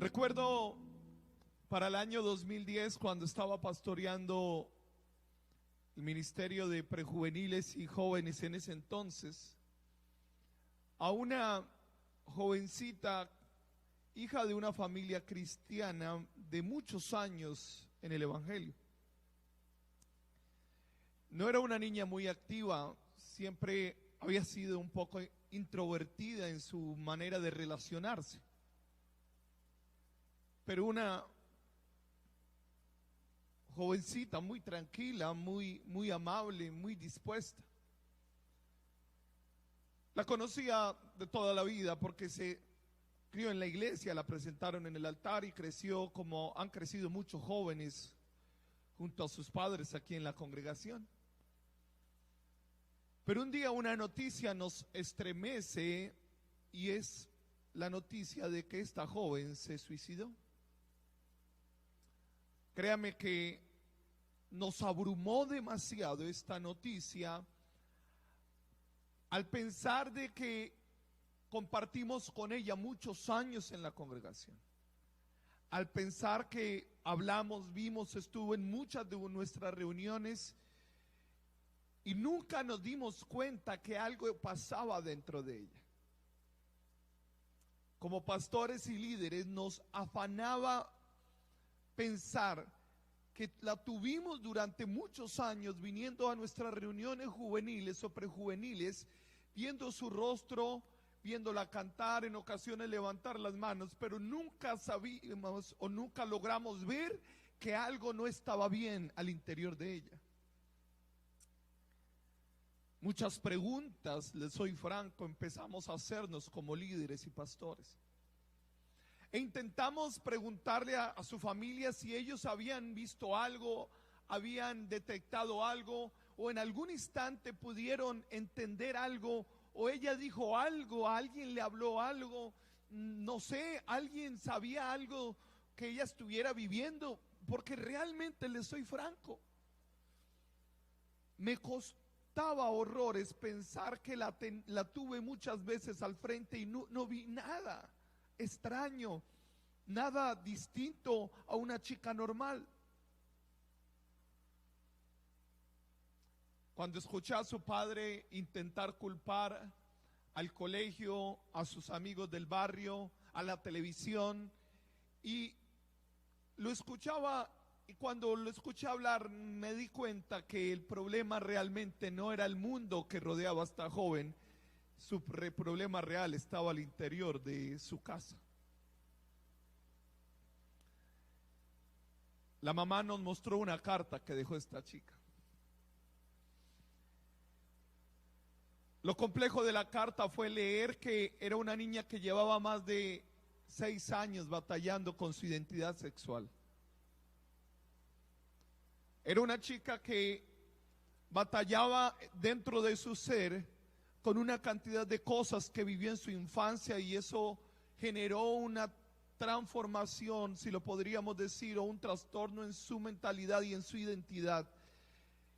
Recuerdo para el año 2010, cuando estaba pastoreando el ministerio de prejuveniles y jóvenes en ese entonces, a una jovencita, hija de una familia cristiana de muchos años en el evangelio. No era una niña muy activa, siempre había sido un poco introvertida en su manera de relacionarse, pero una jovencita muy tranquila, muy amable, muy dispuesta. La conocía de toda la vida porque se crió en la iglesia, la presentaron en el altar y creció como han crecido muchos jóvenes junto a sus padres aquí en la congregación. Pero un día una noticia nos estremece y es la noticia de que esta joven se suicidó. Créame que nos abrumó demasiado esta noticia al pensar de que compartimos con ella muchos años en la congregación. Al pensar que hablamos, vimos, estuvo en muchas de nuestras reuniones y nunca nos dimos cuenta que algo pasaba dentro de ella. Como pastores y líderes nos afanaba pensar que la tuvimos durante muchos años viniendo a nuestras reuniones juveniles o prejuveniles, viendo su rostro, viéndola cantar, en ocasiones levantar las manos, pero nunca sabíamos o nunca logramos ver que algo no estaba bien al interior de ella. Muchas preguntas, les soy franco, empezamos a hacernos como líderes y pastores. E intentamos preguntarle a su familia si ellos habían visto algo, habían detectado algo, o en algún instante pudieron entender algo, o ella dijo algo, alguien le habló algo, no sé, alguien sabía algo que ella estuviera viviendo, porque realmente les soy franco, me costaba horrores pensar que la tuve muchas veces al frente y no vi nada extraño, nada distinto a una chica normal. Cuando escuché a su padre intentar culpar al colegio, a sus amigos del barrio, a la televisión, y lo escuchaba, y cuando lo escuché hablar me di cuenta que el problema realmente no era el mundo que rodeaba a esta joven. Su problema real estaba al interior de su casa. La mamá nos mostró una carta que dejó esta chica. Lo complejo de la carta fue leer que era una niña que llevaba más de 6 años batallando con su identidad sexual. Era una chica que batallaba dentro de su ser con una cantidad de cosas que vivió en su infancia, y eso generó una transformación, si lo podríamos decir, o un trastorno en su mentalidad y en su identidad.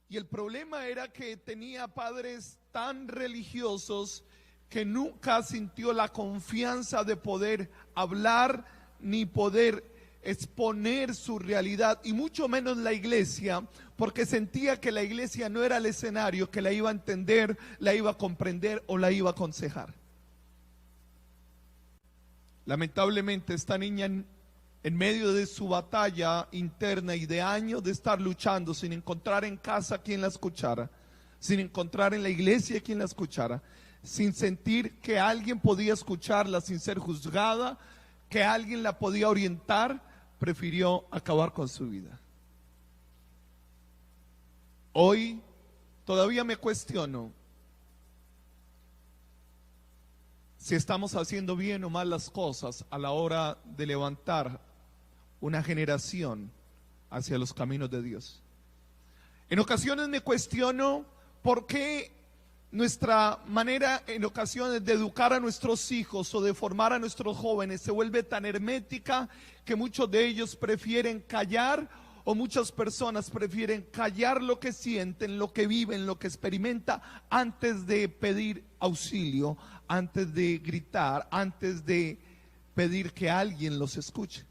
Y el problema era que tenía padres tan religiosos que nunca sintió la confianza de poder hablar ni poder exponer su realidad, y mucho menos la iglesia, porque sentía que la iglesia no era el escenario que la iba a entender, la iba a comprender o la iba a aconsejar. Lamentablemente esta niña, en medio de su batalla interna y de años de estar luchando sin encontrar en casa quien la escuchara, sin encontrar en la iglesia quien la escuchara, sin sentir que alguien podía escucharla, sin ser juzgada, que alguien la podía orientar, prefirió acabar con su vida. Hoy todavía me cuestiono si estamos haciendo bien o mal las cosas a la hora de levantar una generación hacia los caminos de Dios. En ocasiones me cuestiono por qué nuestra manera en ocasiones de educar a nuestros hijos o de formar a nuestros jóvenes se vuelve tan hermética que muchos de ellos prefieren callar, o muchas personas prefieren callar lo que sienten, lo que viven, lo que experimentan, antes de pedir auxilio, antes de gritar, antes de pedir que alguien los escuche.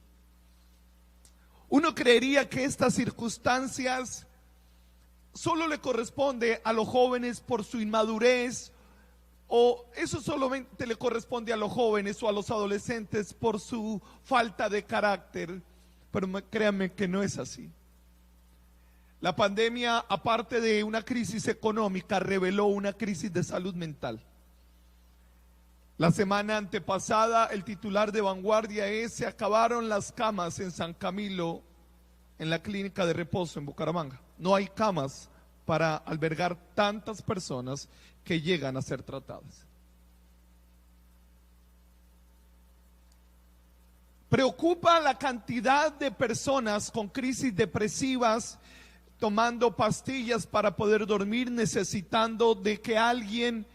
Uno creería que estas circunstancias solo le corresponde a los jóvenes por su inmadurez, o eso solamente le corresponde a los jóvenes o a los adolescentes por su falta de carácter, pero créanme que no es así. La pandemia, aparte de una crisis económica, reveló una crisis de salud mental. La semana antepasada, el titular de Vanguardia es: se acabaron las camas en San Camilo, en la clínica de reposo en Bucaramanga. No hay camas para albergar tantas personas que llegan a ser tratadas. Preocupa la cantidad de personas con crisis depresivas, tomando pastillas para poder dormir, necesitando de que alguien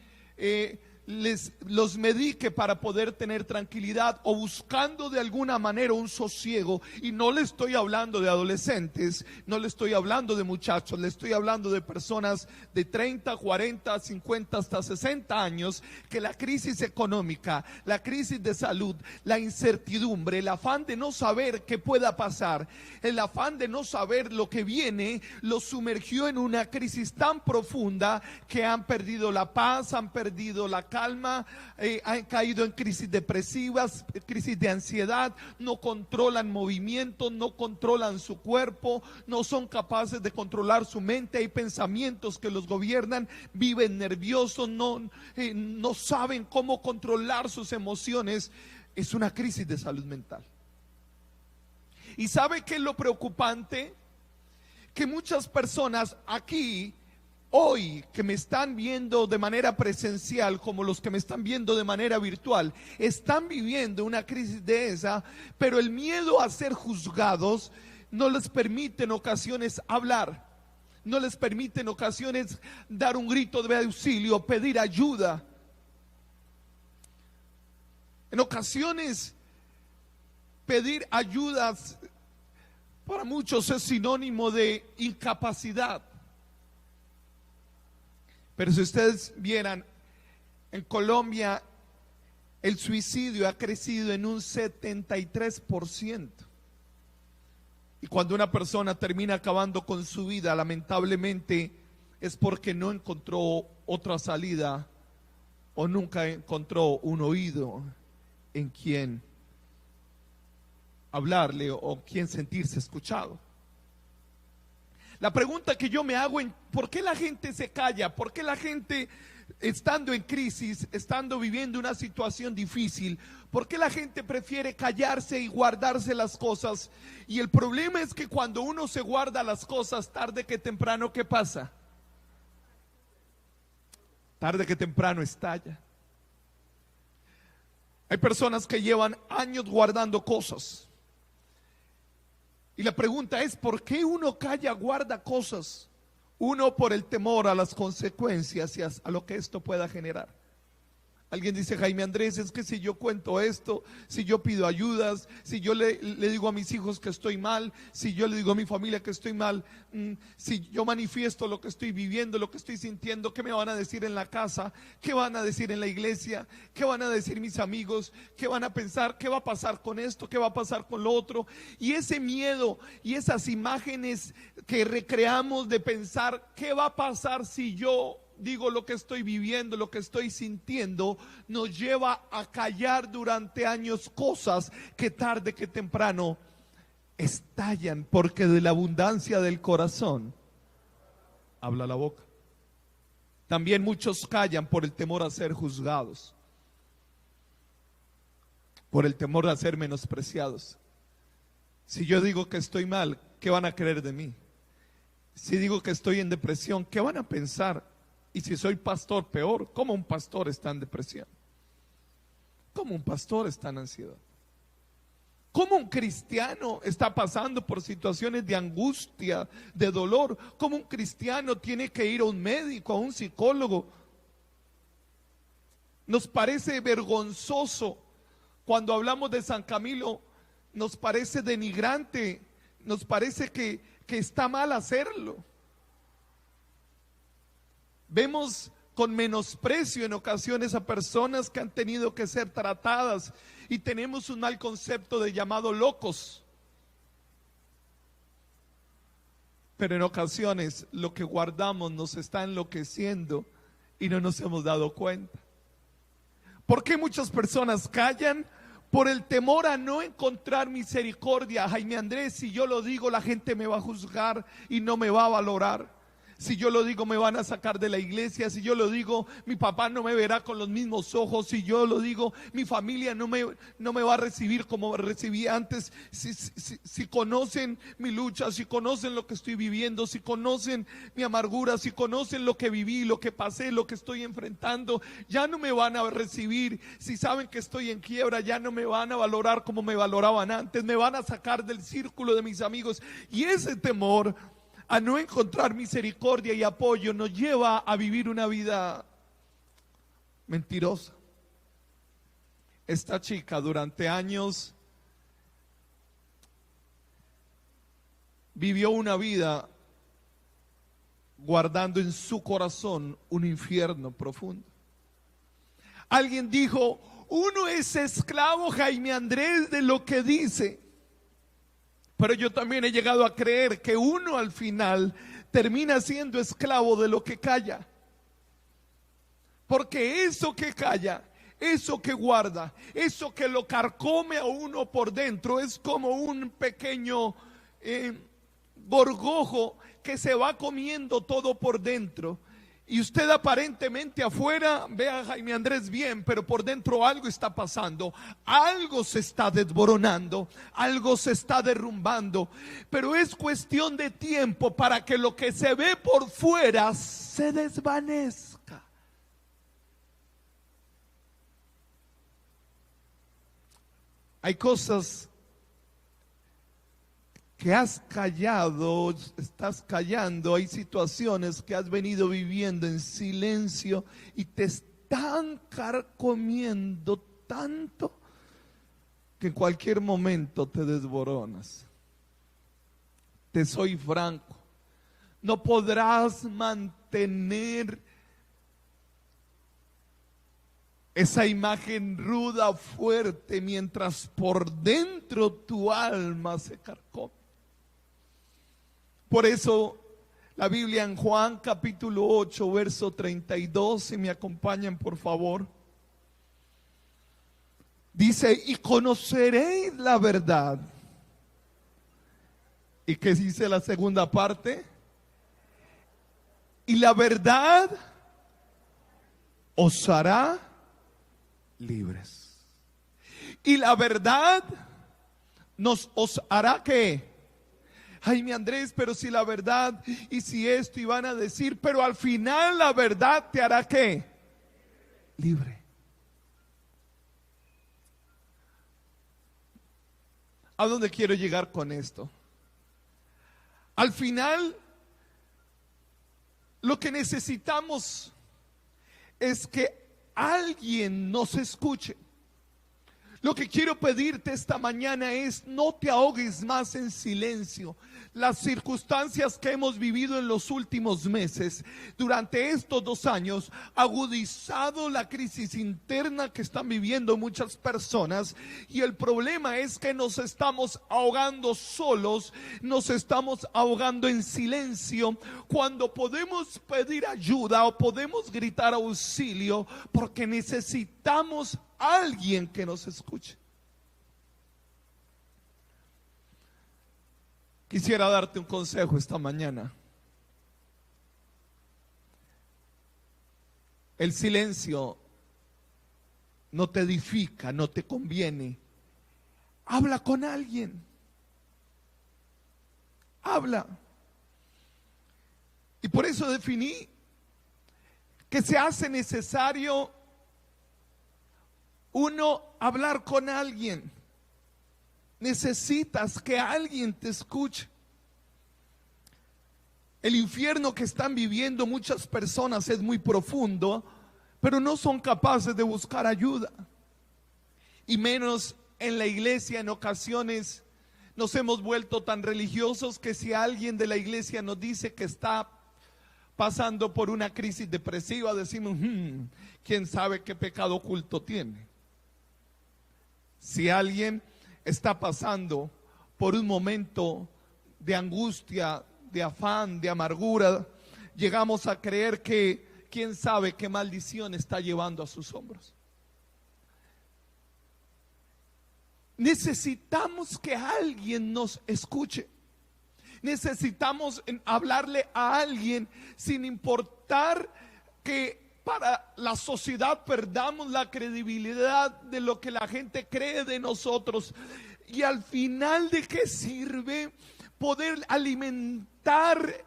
los medique para poder tener tranquilidad, o buscando de alguna manera un sosiego. Y no le estoy hablando de adolescentes, no le estoy hablando de muchachos, le estoy hablando de personas de 30, 40, 50 hasta 60 años, que la crisis económica, la crisis de salud, la incertidumbre, el afán de no saber qué pueda pasar, el afán de no saber lo que viene, los sumergió en una crisis tan profunda que han perdido la paz, han perdido la calma, han caído en crisis depresivas, crisis de ansiedad, no controlan movimientos, no controlan su cuerpo, no son capaces de controlar su mente, hay pensamientos que los gobiernan, viven nerviosos, no saben cómo controlar sus emociones. Es una crisis de salud mental. ¿Y sabe qué es lo preocupante? Que muchas personas aquí hoy, que me están viendo de manera presencial como los que me están viendo de manera virtual, están viviendo una crisis de esa, pero el miedo a ser juzgados no les permite en ocasiones hablar, no les permite en ocasiones dar un grito de auxilio, pedir ayuda. En ocasiones pedir ayudas para muchos es sinónimo de incapacidad. Pero si ustedes vieran, en Colombia el suicidio ha crecido en un 73%. Y cuando una persona termina acabando con su vida, lamentablemente es porque no encontró otra salida o nunca encontró un oído en quien hablarle o quien sentirse escuchado. La pregunta que yo me hago es: ¿por qué la gente se calla? ¿Por qué la gente, estando en crisis, estando viviendo una situación difícil, por qué la gente prefiere callarse y guardarse las cosas? Y el problema es que cuando uno se guarda las cosas, tarde que temprano, ¿qué pasa? Tarde que temprano estalla. Hay personas que llevan años guardando cosas. Y la pregunta es: ¿por qué uno calla, guarda cosas? Uno, por el temor a las consecuencias y a lo que esto pueda generar. Alguien dice: Jaime Andrés, es que si yo cuento esto, si yo pido ayudas, si yo le digo a mis hijos que estoy mal, si yo le digo a mi familia que estoy mal, si yo manifiesto lo que estoy viviendo, lo que estoy sintiendo, ¿qué me van a decir en la casa? ¿Qué van a decir en la iglesia? ¿Qué van a decir mis amigos? ¿Qué van a pensar? ¿Qué va a pasar con esto? ¿Qué va a pasar con lo otro? Y ese miedo y esas imágenes que recreamos de pensar, ¿qué va a pasar si yo digo lo que estoy viviendo, lo que estoy sintiendo, nos lleva a callar durante años cosas que tarde que temprano estallan, porque de la abundancia del corazón habla la boca. También muchos callan por el temor a ser juzgados, por el temor a ser menospreciados. Si yo digo que estoy mal, ¿qué van a creer de mí? Si digo que estoy en depresión, ¿qué van a pensar? Y si soy pastor, peor. ¿Cómo un pastor está en depresión? ¿Cómo un pastor está en ansiedad? ¿Cómo un cristiano está pasando por situaciones de angustia, de dolor? ¿Cómo un cristiano tiene que ir a un médico, a un psicólogo? Nos parece vergonzoso cuando hablamos de San Camilo, nos parece denigrante, nos parece que está mal hacerlo. Vemos con menosprecio en ocasiones a personas que han tenido que ser tratadas, y tenemos un mal concepto de llamado locos. Pero en ocasiones lo que guardamos nos está enloqueciendo y no nos hemos dado cuenta. ¿Por qué muchas personas callan? Por el temor a no encontrar misericordia. Jaime Andrés, si yo lo digo, la gente me va a juzgar y no me va a valorar. Si yo lo digo, me van a sacar de la iglesia. Si yo lo digo, mi papá no me verá con los mismos ojos. Si yo lo digo, mi familia no me va a recibir como me recibí antes. Si conocen mi lucha, si conocen lo que estoy viviendo, si conocen mi amargura, si conocen lo que viví, lo que pasé, lo que estoy enfrentando, ya no me van a recibir. Si saben que estoy en quiebra, ya no me van a valorar como me valoraban antes. Me van a sacar del círculo de mis amigos. Y ese temor a no encontrar misericordia y apoyo nos lleva a vivir una vida mentirosa. Esta chica durante años vivió una vida guardando en su corazón un infierno profundo. Alguien dijo: uno es esclavo, Jaime Andrés, de lo que dice. Pero yo también he llegado a creer que uno al final termina siendo esclavo de lo que calla. Porque eso que calla, eso que guarda, eso que lo carcome a uno por dentro, es como un pequeño gorgojo que se va comiendo todo por dentro. Y usted aparentemente afuera ve a Jaime Andrés bien, pero por dentro algo está pasando, algo se está desboronando, algo se está derrumbando. Pero es cuestión de tiempo para que lo que se ve por fuera se desvanezca. Hay cosas que has callado, estás callando. Hay situaciones que has venido viviendo en silencio y te están carcomiendo tanto que en cualquier momento te desboronas. Te soy franco, no podrás mantener esa imagen ruda, fuerte, mientras por dentro tu alma se carcome. Por eso la Biblia en Juan capítulo 8 verso 32, si me acompañan por favor, dice: y conoceréis la verdad. ¿Y qué dice la segunda parte? Y la verdad os hará libres. Y la verdad os hará ¿qué? Jaime Andrés, pero si la verdad, y si esto, y van a decir, pero al final la verdad te hará ¿qué? Libre. ¿A dónde quiero llegar con esto? Al final, lo que necesitamos es que alguien nos escuche. Lo que quiero pedirte esta mañana es: no te ahogues más en silencio. Las circunstancias que hemos vivido en los últimos meses, durante estos 2 años, agudizado la crisis interna que están viviendo muchas personas, y el problema es que nos estamos ahogando solos, nos estamos ahogando en silencio, cuando podemos pedir ayuda o podemos gritar auxilio, porque necesitamos alguien que nos escuche. Quisiera darte un consejo esta mañana. El silencio no te edifica, no te conviene. Habla con alguien. Habla. Y por eso definí que se hace necesario hablar con alguien. Necesitas que alguien te escuche. El infierno que están viviendo muchas personas es muy profundo, pero no son capaces de buscar ayuda. Y menos en la iglesia. En ocasiones nos hemos vuelto tan religiosos que si alguien de la iglesia nos dice que está pasando por una crisis depresiva, decimos, ¿quién sabe qué pecado oculto tiene? Si alguien está pasando por un momento de angustia, de afán, de amargura, llegamos a creer que quién sabe qué maldición está llevando a sus hombros. Necesitamos que alguien nos escuche. Necesitamos hablarle a alguien sin importar que para la sociedad perdamos la credibilidad de lo que la gente cree de nosotros. Y al final, ¿de qué sirve poder alimentar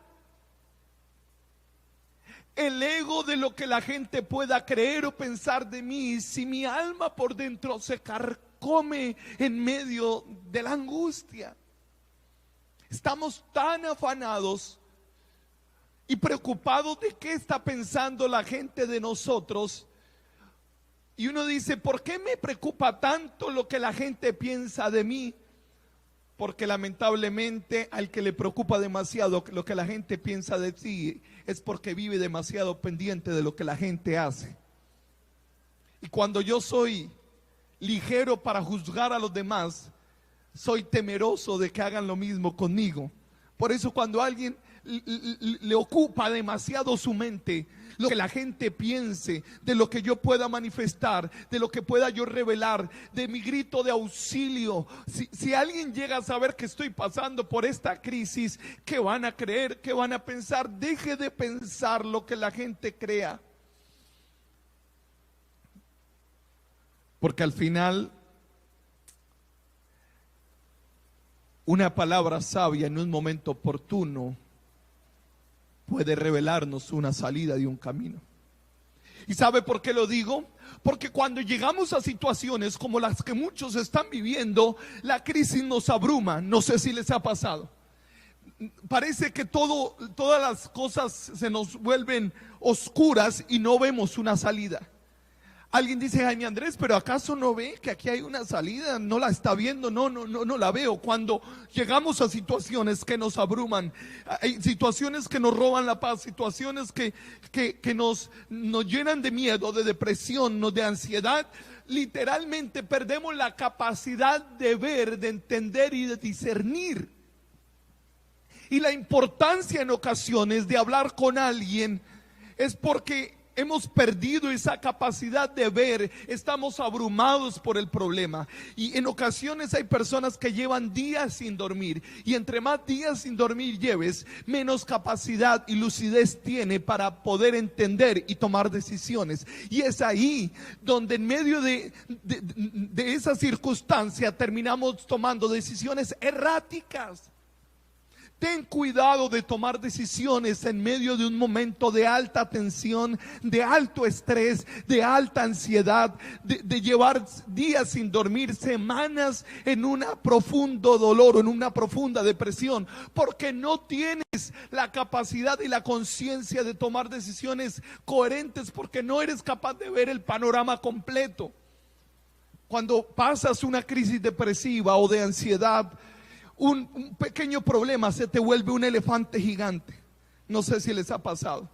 el ego de lo que la gente pueda creer o pensar de mí si mi alma por dentro se carcome en medio de la angustia? Estamos tan afanados y preocupados de qué está pensando la gente de nosotros. Y uno dice, ¿por qué me preocupa tanto lo que la gente piensa de mí? Porque lamentablemente al que le preocupa demasiado lo que la gente piensa de ti es porque vive demasiado pendiente de lo que la gente hace. Y cuando yo soy ligero para juzgar a los demás, soy temeroso de que hagan lo mismo conmigo. Por eso cuando a alguien le ocupa demasiado su mente, lo que la gente piense, de lo que yo pueda manifestar, de lo que pueda yo revelar, de mi grito de auxilio, si alguien llega a saber que estoy pasando por esta crisis, ¿qué van a creer? ¿Qué van a pensar? Deje de pensar lo que la gente crea, porque al final una palabra sabia en un momento oportuno puede revelarnos una salida de un camino. ¿Y sabe por qué lo digo? Porque cuando llegamos a situaciones como las que muchos están viviendo, la crisis nos abruma. No sé si les ha pasado. Parece que todas las cosas se nos vuelven oscuras y no vemos una salida. Alguien dice, Jaime Andrés, pero ¿acaso no ve que aquí hay una salida? ¿No la está viendo? No la veo. Cuando llegamos a situaciones que nos abruman, hay situaciones que nos roban la paz, situaciones que nos llenan de miedo, de depresión, de ansiedad, literalmente perdemos la capacidad de ver, de entender y de discernir. Y la importancia en ocasiones de hablar con alguien es porque hemos perdido esa capacidad de ver, estamos abrumados por el problema. Y en ocasiones hay personas que llevan días sin dormir, y entre más días sin dormir lleves, menos capacidad y lucidez tiene para poder entender y tomar decisiones. Y es ahí donde en medio de esa circunstancia terminamos tomando decisiones erráticas. Ten cuidado de tomar decisiones en medio de un momento de alta tensión, de alto estrés, de alta ansiedad, de llevar días sin dormir, semanas en un profundo dolor o en una profunda depresión, porque no tienes la capacidad y la conciencia de tomar decisiones coherentes, porque no eres capaz de ver el panorama completo. Cuando pasas una crisis depresiva o de ansiedad, un pequeño problema se te vuelve un elefante gigante. No sé si les ha pasado.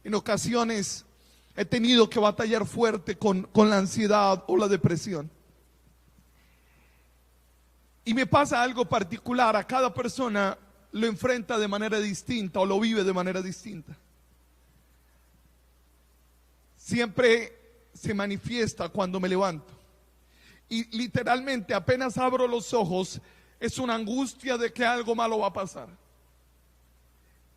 En ocasiones he tenido que batallar fuerte con la ansiedad o la depresión. Y me pasa algo particular. A cada persona lo enfrenta de manera distinta o lo vive de manera distinta. Siempre se manifiesta cuando me levanto. Y literalmente apenas abro los ojos, es una angustia de que algo malo va a pasar.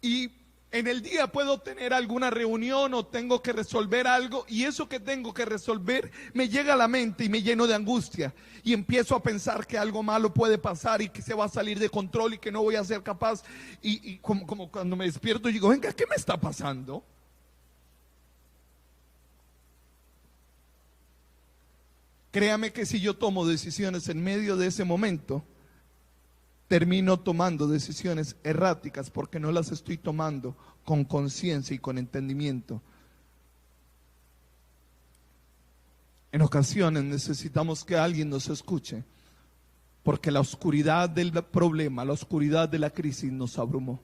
Y en el día puedo tener alguna reunión o tengo que resolver algo, y eso que tengo que resolver me llega a la mente y me lleno de angustia. Y empiezo a pensar que algo malo puede pasar y que se va a salir de control y que no voy a ser capaz. Y como cuando me despierto digo, venga, ¿qué me está pasando? Créame que si yo tomo decisiones en medio de ese momento, termino tomando decisiones erráticas porque no las estoy tomando con conciencia y con entendimiento. En ocasiones necesitamos que alguien nos escuche, porque la oscuridad del problema, la oscuridad de la crisis nos abrumó.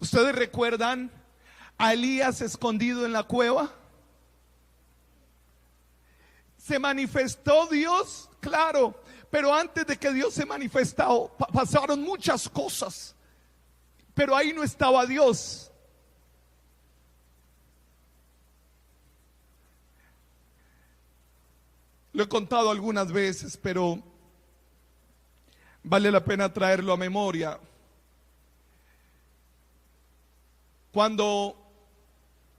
¿Ustedes recuerdan a Elías escondido en la cueva? ¿Se manifestó Dios? Claro, pero antes de que Dios se manifestara, pasaron muchas cosas, pero ahí no estaba Dios. Lo he contado algunas veces, pero vale la pena traerlo a memoria. Cuando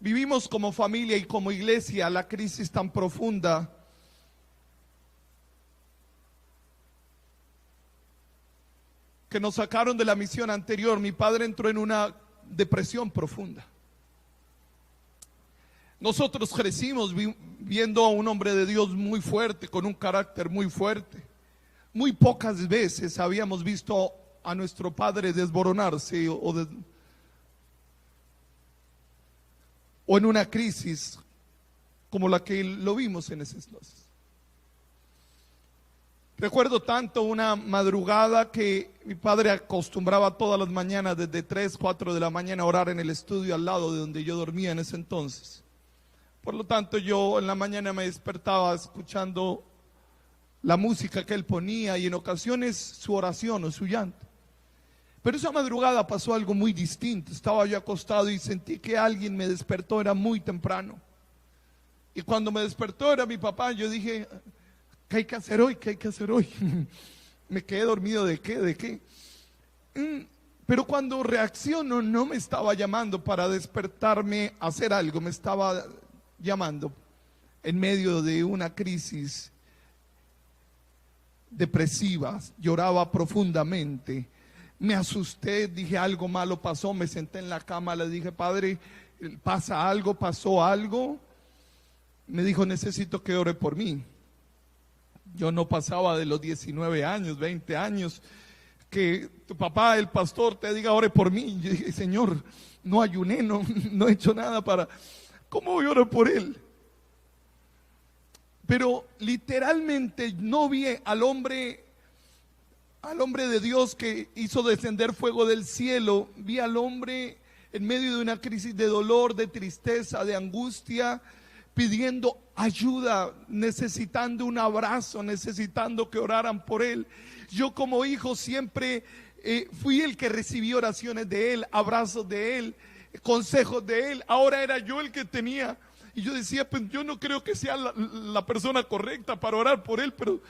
vivimos como familia y como iglesia la crisis tan profunda, que nos sacaron de la misión anterior, mi padre entró en una depresión profunda. Nosotros crecimos viendo a un hombre de Dios muy fuerte, con un carácter muy fuerte. Muy pocas veces habíamos visto a nuestro padre desboronarse o en una crisis como la que lo vimos en ese entonces. Recuerdo tanto una madrugada que mi padre acostumbraba todas las mañanas desde 3, 4 de la mañana a orar en el estudio al lado de donde yo dormía en ese entonces. Por lo tanto, yo en la mañana me despertaba escuchando la música que él ponía y en ocasiones su oración o su llanto. Pero esa madrugada pasó algo muy distinto. Estaba yo acostado y sentí que alguien me despertó, era muy temprano. Y cuando me despertó era mi papá. Yo dije, ¿qué hay que hacer hoy? ¿Qué hay que hacer hoy? Me quedé dormido, ¿de qué? ¿De qué? Pero cuando reacciono no me estaba llamando para despertarme a hacer algo, me estaba llamando en medio de una crisis depresiva, lloraba profundamente, me asusté, dije algo malo pasó, me senté en la cama, le dije, padre, ¿pasa algo? ¿Pasó algo? Me dijo, necesito que ore por mí. Yo no pasaba de los 19 años, 20 años, que tu papá, el pastor, te diga, ore por mí. Yo dije, Señor, no ayuné, no he hecho nada para... ¿Cómo voy a orar por él? Pero literalmente no vi al hombre de Dios que hizo descender fuego del cielo. Vi al hombre en medio de una crisis de dolor, de tristeza, de angustia, pidiendo ayuda, necesitando un abrazo, necesitando que oraran por él. Yo como hijo siempre fui el que recibió oraciones de él, abrazos de él, consejos de él. Ahora era yo el que tenía, y yo decía, pues yo no creo que sea la persona correcta para orar por él, pero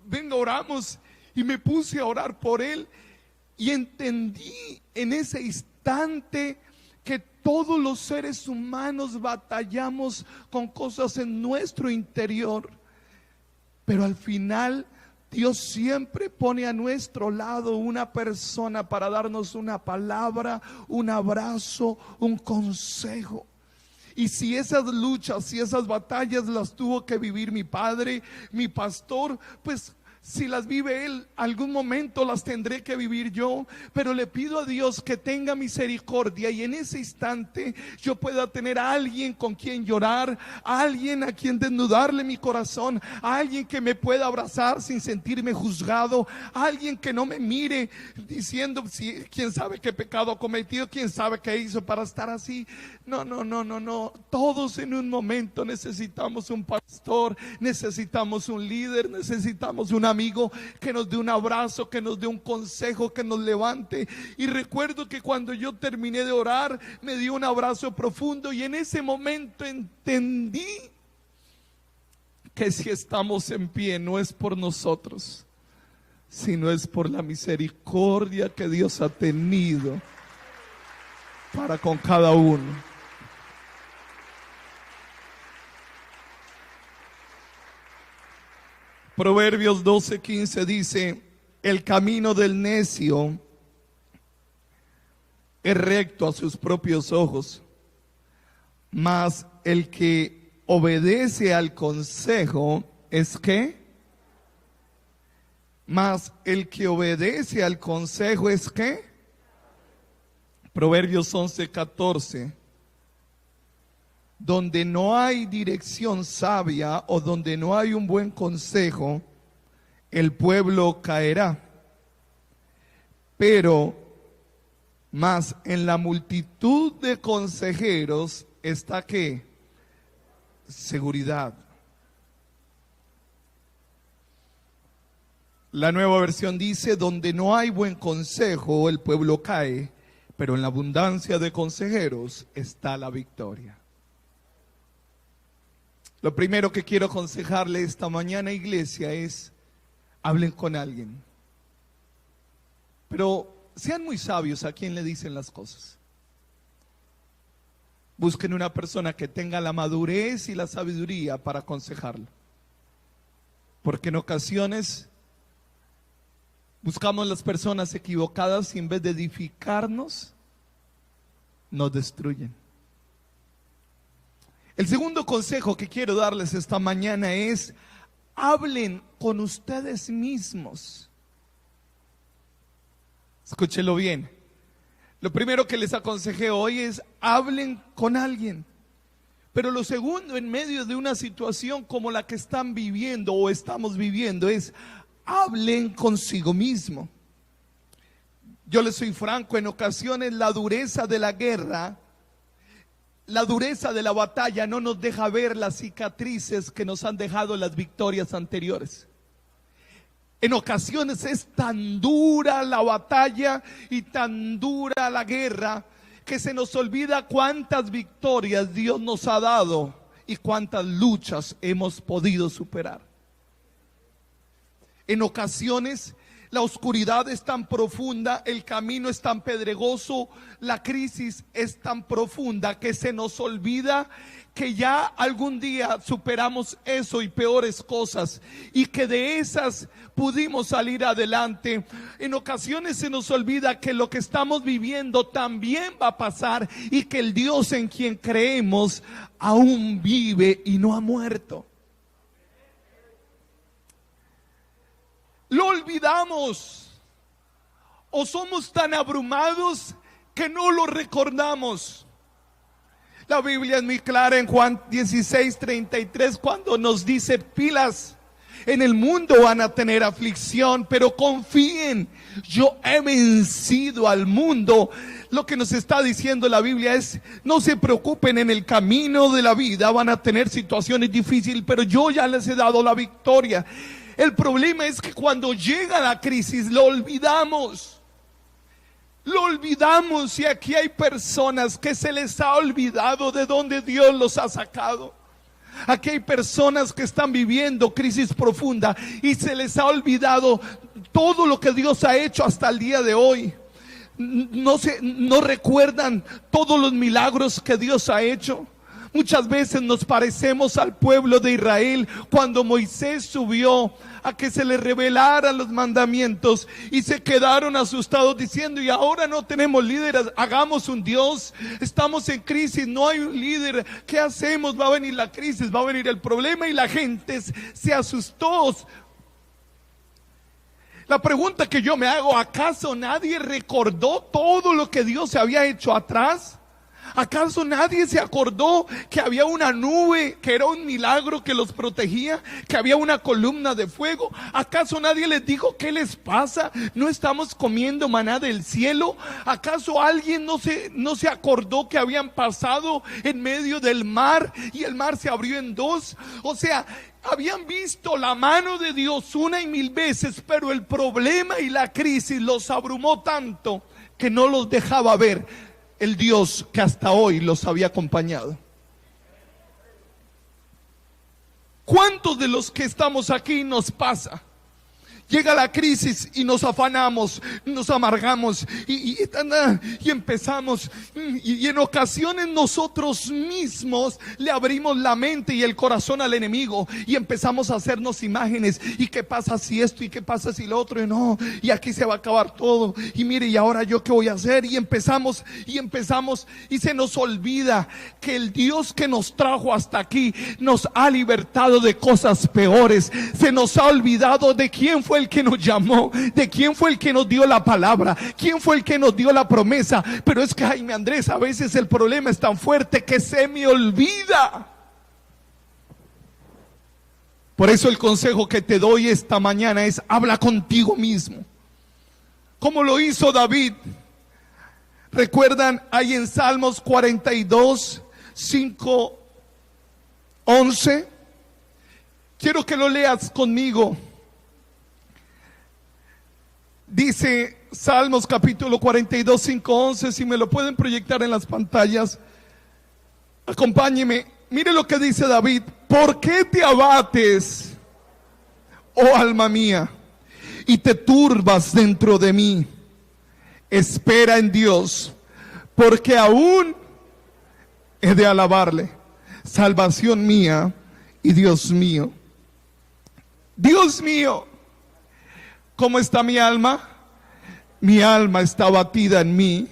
venga, oramos. Y me puse a orar por él y entendí en ese instante que todos los seres humanos batallamos con cosas en nuestro interior, pero al final Dios siempre pone a nuestro lado una persona para darnos una palabra, un abrazo, un consejo. Y si esas luchas, si esas batallas las tuvo que vivir mi padre, mi pastor, pues si las vive él, algún momento las tendré que vivir yo. Pero le pido a Dios que tenga misericordia y en ese instante yo pueda tener a alguien con quien llorar, a alguien a quien desnudarle mi corazón, a alguien que me pueda abrazar sin sentirme juzgado, a alguien que no me mire diciendo, quién sabe qué pecado ha cometido, quién sabe qué hizo para estar así. No. Todos en un momento necesitamos un pastor, necesitamos un líder, necesitamos un amigo que nos dé un abrazo, que nos dé un consejo, que nos levante. Y recuerdo que cuando yo terminé de orar, me dio un abrazo profundo y en ese momento entendí que si estamos en pie no es por nosotros, sino es por la misericordia que Dios ha tenido para con cada uno. Proverbios 12:15 dice, el camino del necio es recto a sus propios ojos, mas el que obedece al consejo es ¿qué? Mas el que obedece al consejo es ¿qué? Proverbios 11:14. Donde no hay dirección sabia o donde no hay un buen consejo, el pueblo caerá. Pero Mas en la multitud de consejeros está ¿qué? Seguridad. La Nueva Versión dice: donde no hay buen consejo, el pueblo cae, pero en la abundancia de consejeros está la victoria. Lo primero que quiero aconsejarle esta mañana, iglesia, es: hablen con alguien. Pero sean muy sabios a quien le dicen las cosas. Busquen una persona que tenga la madurez y la sabiduría para aconsejarlo. Porque en ocasiones buscamos las personas equivocadas y en vez de edificarnos, nos destruyen. El segundo consejo que quiero darles esta mañana es: hablen con ustedes mismos. Escúchelo bien. Lo primero que les aconsejé hoy es: hablen con alguien. Pero lo segundo, en medio de una situación como la que están viviendo o estamos viviendo, es: hablen consigo mismo. Yo les soy franco, en ocasiones la dureza de la guerra, la dureza de la batalla no nos deja ver las cicatrices que nos han dejado las victorias anteriores. En ocasiones es tan dura la batalla y tan dura la guerra que se nos olvida cuántas victorias Dios nos ha dado y cuántas luchas hemos podido superar. En ocasiones la oscuridad es tan profunda, el camino es tan pedregoso, la crisis es tan profunda que se nos olvida que ya algún día superamos eso y peores cosas, y que de esas pudimos salir adelante. En ocasiones se nos olvida que lo que estamos viviendo también va a pasar, y que el Dios en quien creemos aún vive y no ha muerto. Lo olvidamos, o somos tan abrumados que no lo recordamos. La Biblia es muy clara en Juan 16:33 cuando nos dice: pilas, en el mundo van a tener aflicción, pero confíen, yo he vencido al mundo. Lo que nos está diciendo la Biblia es: no se preocupen, en el camino de la vida van a tener situaciones difíciles, pero yo ya les he dado la victoria. El problema es que cuando llega la crisis lo olvidamos. Lo olvidamos, y aquí hay personas que se les ha olvidado de dónde Dios los ha sacado. Aquí hay personas que están viviendo crisis profunda y se les ha olvidado todo lo que Dios ha hecho hasta el día de hoy. No recuerdan todos los milagros que Dios ha hecho. Muchas veces nos parecemos al pueblo de Israel cuando Moisés subió a que se le revelaran los mandamientos y se quedaron asustados diciendo: y ahora no tenemos líderes, hagamos un Dios, estamos en crisis, no hay un líder, ¿qué hacemos? Va a venir la crisis, va a venir el problema, y la gente se asustó. La pregunta que yo me hago: ¿acaso nadie recordó todo lo que Dios había hecho atrás? ¿Acaso nadie se acordó que había una nube que era un milagro que los protegía? ¿Que había una columna de fuego? ¿Acaso nadie les dijo: qué les pasa? ¿No estamos comiendo maná del cielo? ¿Acaso alguien no se acordó que habían pasado en medio del mar y el mar se abrió en dos? O sea, habían visto la mano de Dios una y mil veces, pero el problema y la crisis los abrumó tanto que no los dejaba ver el Dios que hasta hoy los había acompañado. ¿Cuántos de los que estamos aquí nos pasa? Llega la crisis y nos afanamos, nos amargamos y empezamos, y en ocasiones nosotros mismos le abrimos la mente y el corazón al enemigo y empezamos a hacernos imágenes. ¿Y qué pasa si esto? ¿Y qué pasa si lo otro? Y no, y aquí se va a acabar todo, y mire, ¿y ahora yo qué voy a hacer? Y empezamos y se nos olvida que el Dios que nos trajo hasta aquí nos ha libertado de cosas peores. Se nos ha olvidado de quién fue el que nos llamó, de quién fue el que nos dio la palabra, quién fue el que nos dio la promesa. Pero es que, Jaime Andrés, a veces el problema es tan fuerte que se me olvida. Por eso el consejo que te doy esta mañana es: habla contigo mismo, como lo hizo David. ¿Recuerdan? Hay en Salmos 42, 5, 11. Quiero que lo leas conmigo. Dice Salmos capítulo 42, 5, 11. Si me lo pueden proyectar en las pantallas, acompáñeme. Mire lo que dice David. ¿Por qué te abates, oh alma mía, y te turbas dentro de mí? Espera en Dios, porque aún he de alabarle, salvación mía y Dios mío. Dios mío, ¿cómo está mi alma? Mi alma está abatida en mí.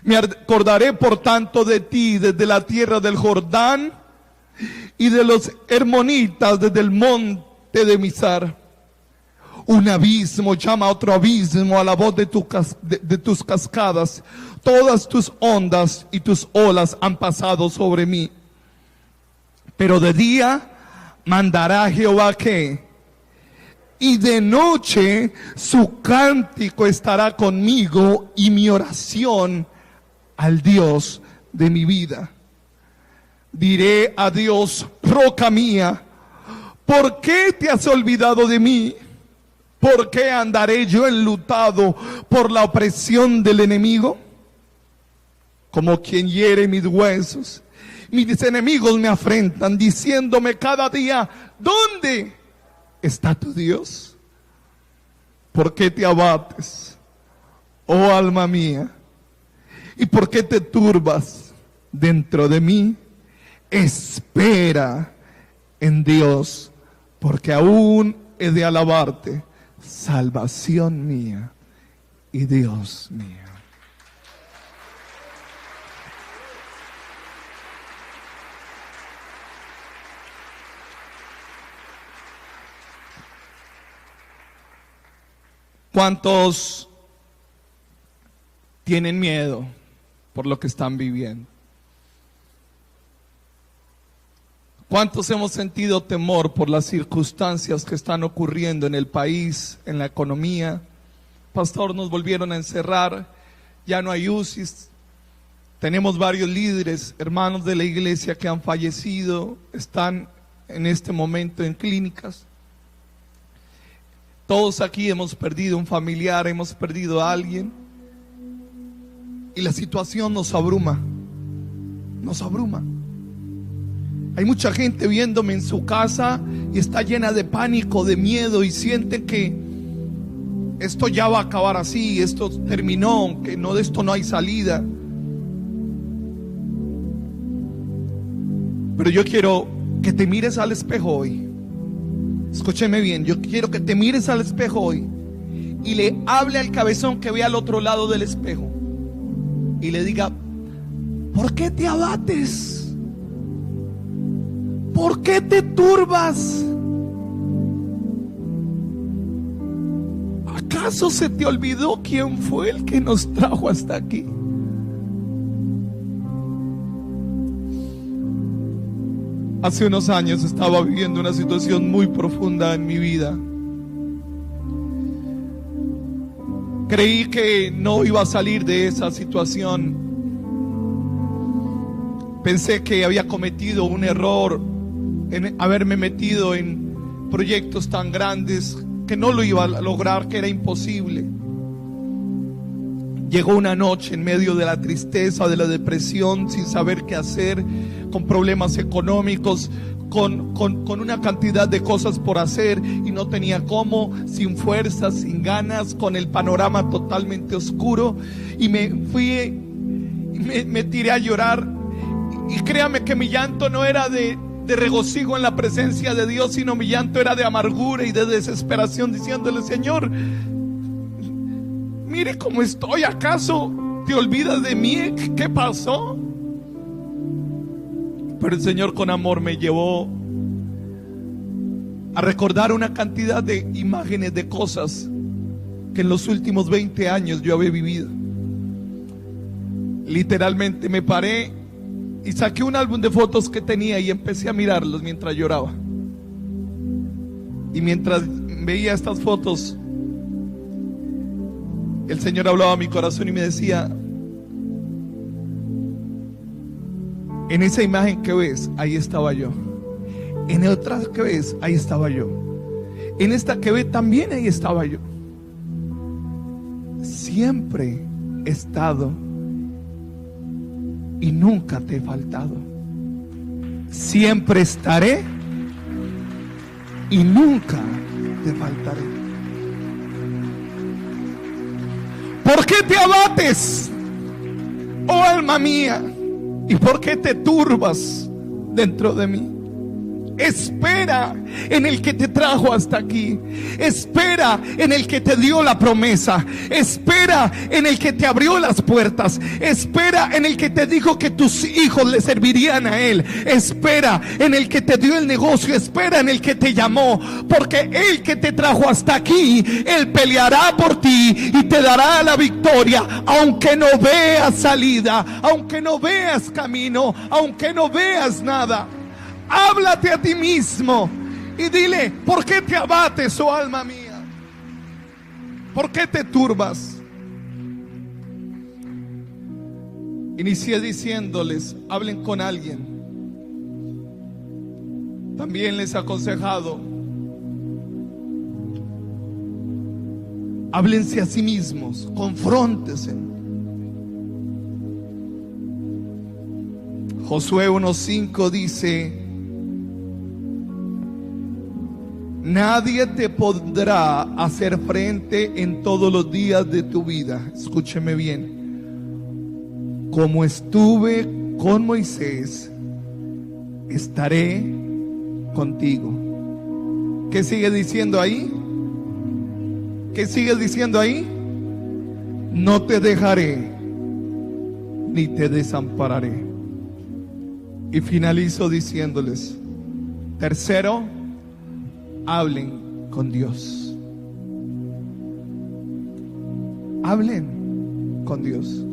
Me acordaré por tanto de ti desde la tierra del Jordán y de los hermonitas desde el monte de Mizar. Un abismo llama a otro abismo a la voz de tus cascadas. Todas tus ondas y tus olas han pasado sobre mí. Pero de día mandará Jehová que, y de noche su cántico estará conmigo y mi oración al Dios de mi vida. Diré a Dios, roca mía, ¿por qué te has olvidado de mí? ¿Por qué andaré yo enlutado por la opresión del enemigo? Como quien hiere mis huesos. Mis enemigos me afrentan, diciéndome cada día, ¿dónde está tu Dios? ¿Por qué te abates, oh alma mía? ¿Y por qué te turbas dentro de mí? Espera en Dios, porque aún he de alabarte, salvación mía y Dios mío. ¿Cuántos tienen miedo por lo que están viviendo? ¿Cuántos hemos sentido temor por las circunstancias que están ocurriendo en el país, en la economía? Pastor, nos volvieron a encerrar, ya no hay UCIs. Tenemos varios líderes, hermanos de la iglesia que han fallecido, están en este momento en clínicas. Todos aquí hemos perdido un familiar, hemos perdido a alguien. Y la situación nos abruma, nos abruma. Hay mucha gente viéndome en su casa y está llena de pánico, de miedo, y siente que esto ya va a acabar así, esto terminó, que no, de esto no hay salida. Pero yo quiero que te mires al espejo hoy. Escúcheme bien, yo quiero que te mires al espejo hoy y le hable al cabezón que ve al otro lado del espejo y le diga, ¿por qué te abates? ¿Por qué te turbas? ¿Acaso se te olvidó quién fue el que nos trajo hasta aquí? Hace unos años estaba viviendo una situación muy profunda en mi vida. Creí que no iba a salir de esa situación. Pensé que había cometido un error en haberme metido en proyectos tan grandes, que no lo iba a lograr, que era imposible. Llegó una noche en medio de la tristeza, de la depresión, sin saber qué hacer, con problemas económicos, con una cantidad de cosas por hacer y no tenía cómo, sin fuerzas, sin ganas, con el panorama totalmente oscuro, y me fui, me tiré a llorar. Y créame que mi llanto no era de regocijo en la presencia de Dios, sino mi llanto era de amargura y de desesperación, diciéndole, Señor, mire cómo estoy, ¿acaso te olvidas de mí? ¿Qué pasó? Pero el Señor con amor me llevó a recordar una cantidad de imágenes, de cosas que en los últimos 20 años yo había vivido. Literalmente me paré y saqué un álbum de fotos que tenía y empecé a mirarlos mientras lloraba. Y mientras veía estas fotos, el Señor hablaba a mi corazón y me decía, En esa imagen que ves, ahí estaba yo. En otra que ves, ahí estaba yo. En esta que ves también, ahí estaba yo. Siempre he estado y nunca te he faltado. Siempre estaré y nunca te faltaré. ¿Por qué te abates, oh alma mía? ¿Y por qué te turbas dentro de mí? Espera en el que te trajo hasta aquí. Espera en el que te dio la promesa. Espera en el que te abrió las puertas. Espera en el que te dijo que tus hijos le servirían a él. Espera en el que te dio el negocio. Espera en el que te llamó, porque el que te trajo hasta aquí, él peleará por ti y te dará la victoria, aunque no veas salida, aunque no veas camino, aunque no veas nada. Háblate a ti mismo y dile: ¿por qué te abates, oh alma mía? ¿Por qué te turbas? Inicié diciéndoles: hablen con alguien. También les he aconsejado: háblense a sí mismos, confróntense. Josué 1:5 dice: nadie te podrá hacer frente en todos los días de tu vida. Escúcheme bien. Como estuve con Moisés, estaré contigo. ¿Qué sigue diciendo ahí? ¿Qué sigue diciendo ahí? No te dejaré ni te desampararé. Y finalizo diciéndoles: tercero, hablen con Dios. Hablen con Dios.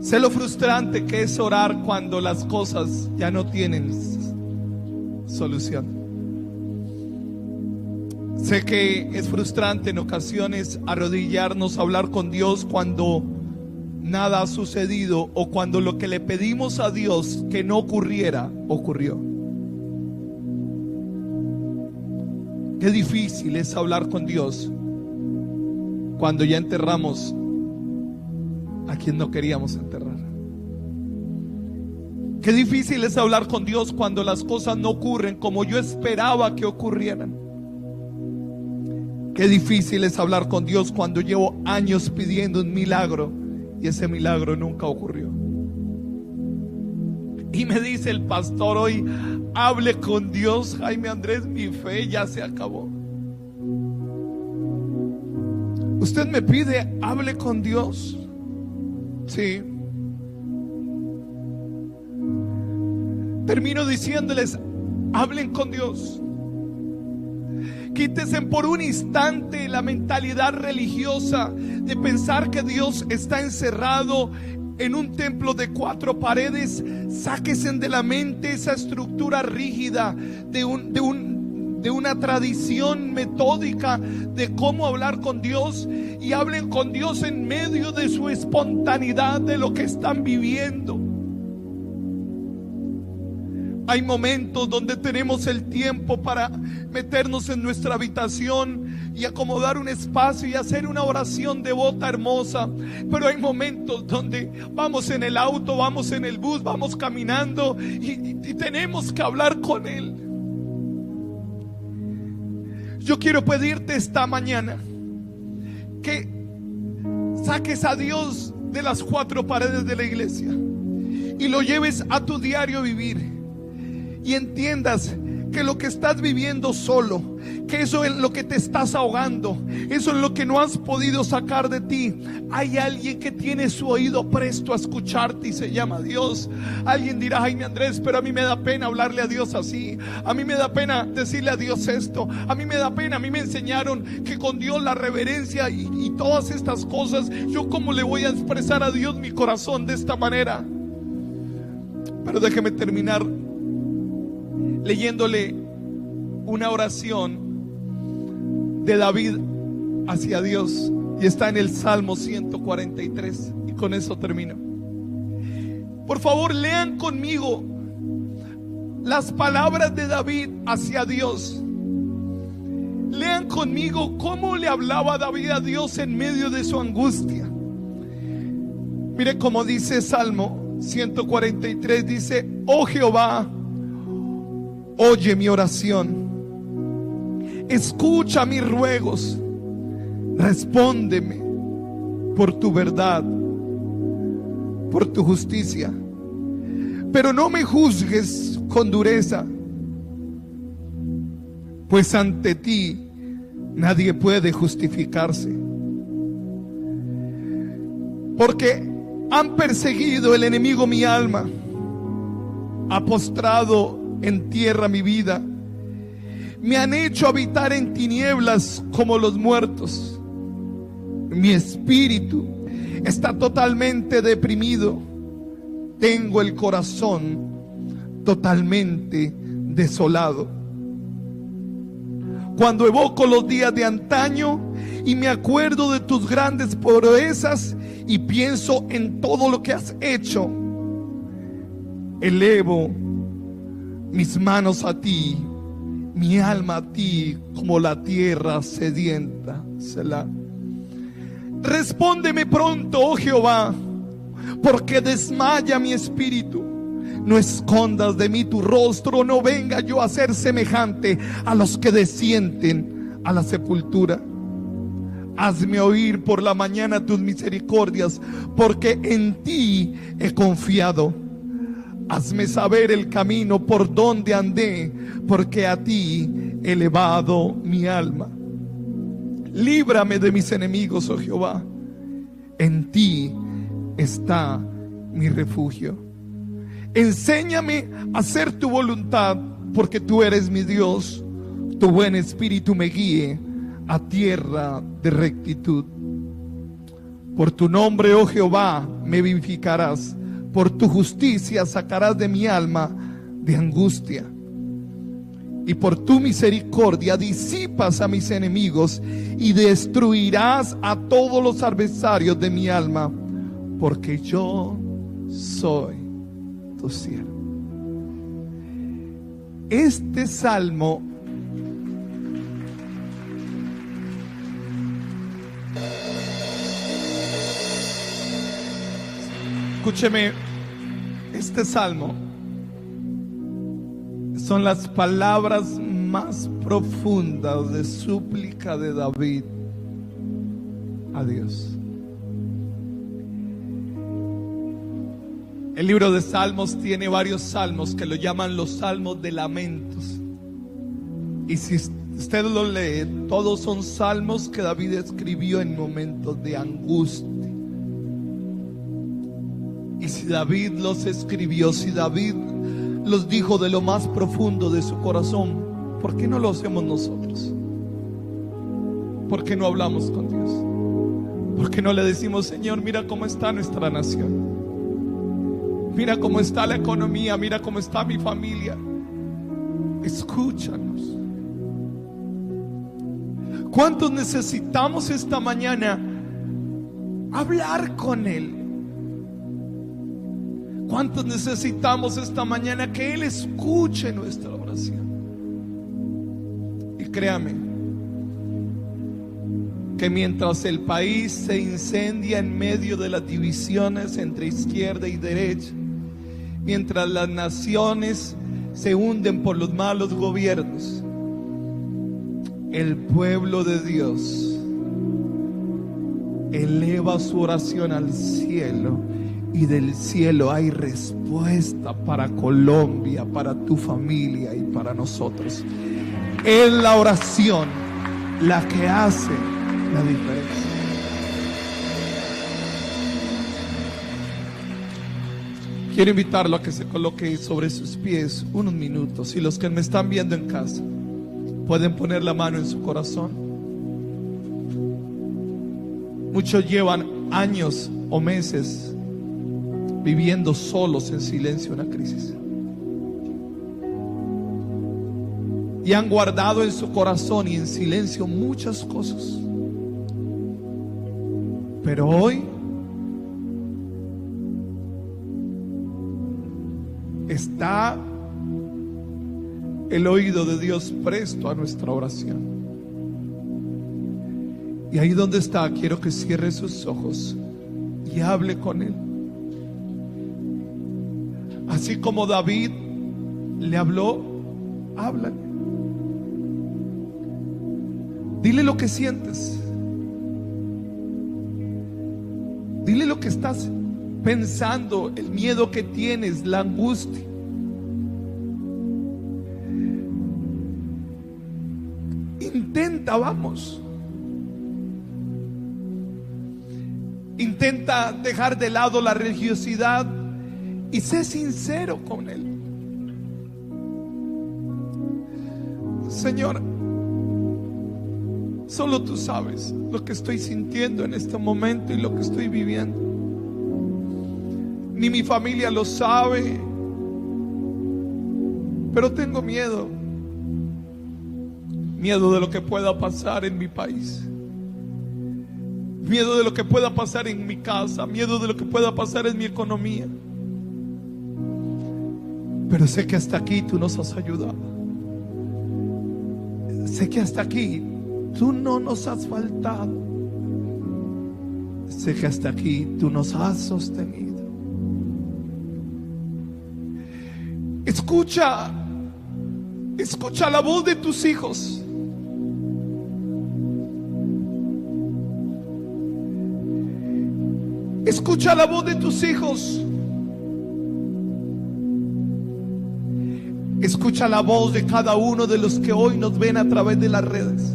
Sé lo frustrante que es orar cuando las cosas ya no tienen solución. Sé que es frustrante en ocasiones arrodillarnos a hablar con Dios cuando nada ha sucedido, o cuando lo que le pedimos a Dios que no ocurriera, ocurrió. Qué difícil es hablar con Dios cuando ya enterramos a quien no queríamos enterrar. Qué difícil es hablar con Dios cuando las cosas no ocurren como yo esperaba que ocurrieran. Qué difícil es hablar con Dios cuando llevo años pidiendo un milagro y ese milagro nunca ocurrió. Y me dice el pastor hoy: hable con Dios, Jaime Andrés, mi fe ya se acabó. Usted me pide: hable con Dios. Sí. Termino diciéndoles: hablen con Dios. Quítense por un instante la mentalidad religiosa de pensar que Dios está encerrado en un templo de 4 paredes. Sáquense de la mente esa estructura rígida de una tradición metódica de cómo hablar con Dios, y hablen con Dios en medio de su espontaneidad, de lo que están viviendo. Hay momentos donde tenemos el tiempo para meternos en nuestra habitación y acomodar un espacio y hacer una oración devota hermosa. Pero hay momentos donde vamos en el auto, vamos en el bus, vamos caminando y tenemos que hablar con Él. Yo quiero pedirte esta mañana que saques a Dios de las 4 paredes de la iglesia y lo lleves a tu diario vivir. Y entiendas que lo que estás viviendo solo, que eso es lo que te estás ahogando, eso es lo que no has podido sacar de ti. Hay alguien que tiene su oído presto a escucharte y se llama Dios. Alguien dirá: Jaime Andrés, pero a mí me da pena hablarle a Dios así. A mí me da pena decirle a Dios esto. A mí me da pena. A mí me enseñaron que con Dios la reverencia y todas estas cosas, yo cómo le voy a expresar a Dios mi corazón de esta manera. Pero déjeme terminar leyéndole una oración de David hacia Dios, y está en el Salmo 143, y con eso termino. Por favor, lean conmigo las palabras de David hacia Dios. Lean conmigo cómo le hablaba David a Dios en medio de su angustia. Mire cómo dice Salmo 143, dice: oh Jehová, oye mi oración, escucha mis ruegos, respóndeme por tu verdad, por tu justicia, pero no me juzgues con dureza, pues ante ti nadie puede justificarse. Porque han perseguido el enemigo mi alma, ha postrado en tierra mi vida, me han hecho habitar en tinieblas como los muertos. Mi espíritu está totalmente deprimido, tengo el corazón totalmente desolado. Cuando evoco los días de antaño y me acuerdo de tus grandes proezas y pienso en todo lo que has hecho, elevo mis manos a ti, mi alma a ti, como la tierra sedienta. Selah. Respóndeme pronto, oh Jehová, porque desmaya mi espíritu. No escondas de mí tu rostro, no venga yo a ser semejante a los que descienden a la sepultura. Hazme oír por la mañana tus misericordias, porque en ti he confiado. Hazme saber el camino por donde andé, porque a ti he elevado mi alma. Líbrame de mis enemigos, oh Jehová, en ti está mi refugio. Enséñame a hacer tu voluntad, porque tú eres mi Dios. Tu buen espíritu me guíe a tierra de rectitud. Por tu nombre, oh Jehová, me vivificarás. Por tu justicia sacarás de mi alma de angustia. Y por tu misericordia disipas a mis enemigos y destruirás a todos los adversarios de mi alma, porque yo soy tu siervo. Este salmo escúcheme, este salmo son las palabras más profundas de súplica de David a Dios. El libro de Salmos tiene varios salmos que lo llaman los salmos de lamentos. Y si usted lo lee, todos son salmos que David escribió en momentos de angustia. Y si David los escribió, si David los dijo de lo más profundo de su corazón, ¿por qué no lo hacemos nosotros? ¿Por qué no hablamos con Dios? ¿Por qué no le decimos: Señor, mira cómo está nuestra nación? Mira cómo está la economía, mira cómo está mi familia. Escúchanos. ¿Cuántos necesitamos esta mañana hablar con Él? ¿Cuántos necesitamos esta mañana que Él escuche nuestra oración? Y créame que mientras el país se incendia en medio de las divisiones entre izquierda y derecha, mientras las naciones se hunden por los malos gobiernos, el pueblo de Dios eleva su oración al cielo, y del cielo hay respuesta para Colombia, para tu familia y para nosotros. Es la oración la que hace la diferencia. Quiero invitarlo a que se coloque sobre sus pies unos minutos, y los que me están viendo en casa pueden poner la mano en su corazón. Muchos llevan años o meses viviendo solos en silencio una crisis, y han guardado en su corazón y en silencio muchas cosas. Pero hoy está el oído de Dios presto a nuestra oración. Y ahí donde está, quiero que cierre sus ojos y hable con Él. Así como David le habló, háblale. Dile lo que sientes. Dile lo que estás pensando, el miedo que tienes, la angustia. Intenta, vamos. Intenta dejar de lado la religiosidad y sé sincero con Él. Señor, solo tú sabes lo que estoy sintiendo en este momento y lo que estoy viviendo. Ni mi familia lo sabe, pero tengo miedo. Miedo de lo que pueda pasar en mi país. Miedo de lo que pueda pasar en mi casa. Miedo de lo que pueda pasar en mi economía. Pero sé que hasta aquí tú nos has ayudado. Sé que hasta aquí tú no nos has faltado. Sé que hasta aquí tú nos has sostenido. Escucha la voz de tus hijos. Escucha la voz de tus hijos. Escucha la voz de cada uno de los que hoy nos ven a través de las redes.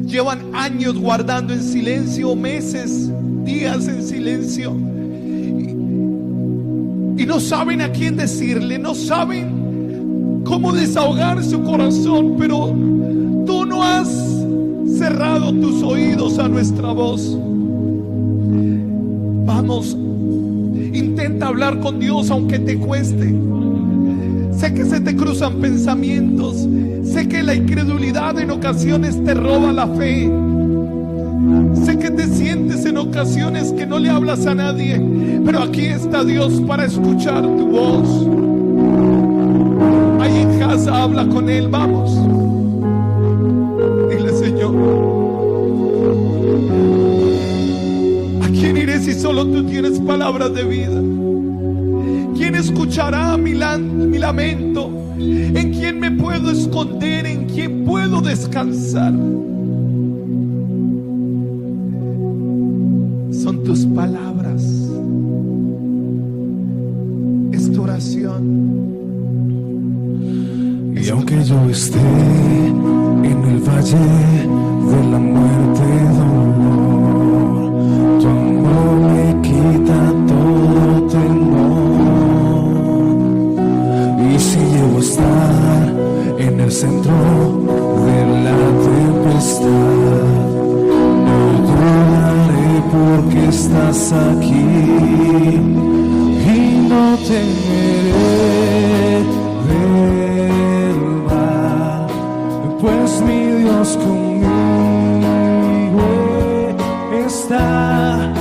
Llevan años guardando en silencio, meses, días en silencio, y no saben a quién decirle, no saben cómo desahogar su corazón, pero tú no has cerrado tus oídos a nuestra voz. Vamos, intenta hablar con Dios aunque te cueste. Sé que se te cruzan pensamientos. Sé que la incredulidad en ocasiones te roba la fe. Sé que te sientes en ocasiones que no le hablas a nadie, pero aquí está Dios para escuchar tu voz. Ahí en casa habla con Él, vamos. Dile: Señor, ¿a quién iré si solo tú tienes palabras de vida? ¿Quién escuchará mi lamento? ¿En quién me puedo esconder? ¿En quién puedo descansar? Son tus palabras, es tu oración. Y aunque yo esté en el valle de la muerte y dolor, tu amor me quita todo temor. Y si llego a estar en el centro de la tempestad, no dudaré porque estás aquí y no temeré del mal, pues mi Dios conmigo está.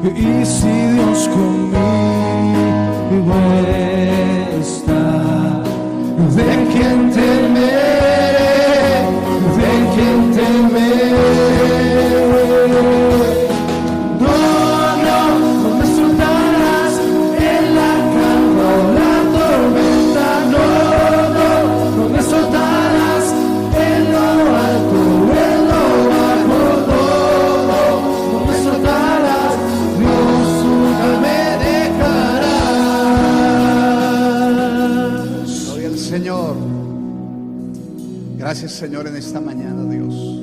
Y si Dios conmigo está, ¿de quién temeré? ¿De quién temeré? No, no, no me soltarás en la calma o la tormenta. No, no, no me soltarás en lo alto o en lo bajo. No, no, no me soltarás. Dios nunca me dejará. Gloria al Señor. Gracias, Señor, en esta mañana, Dios.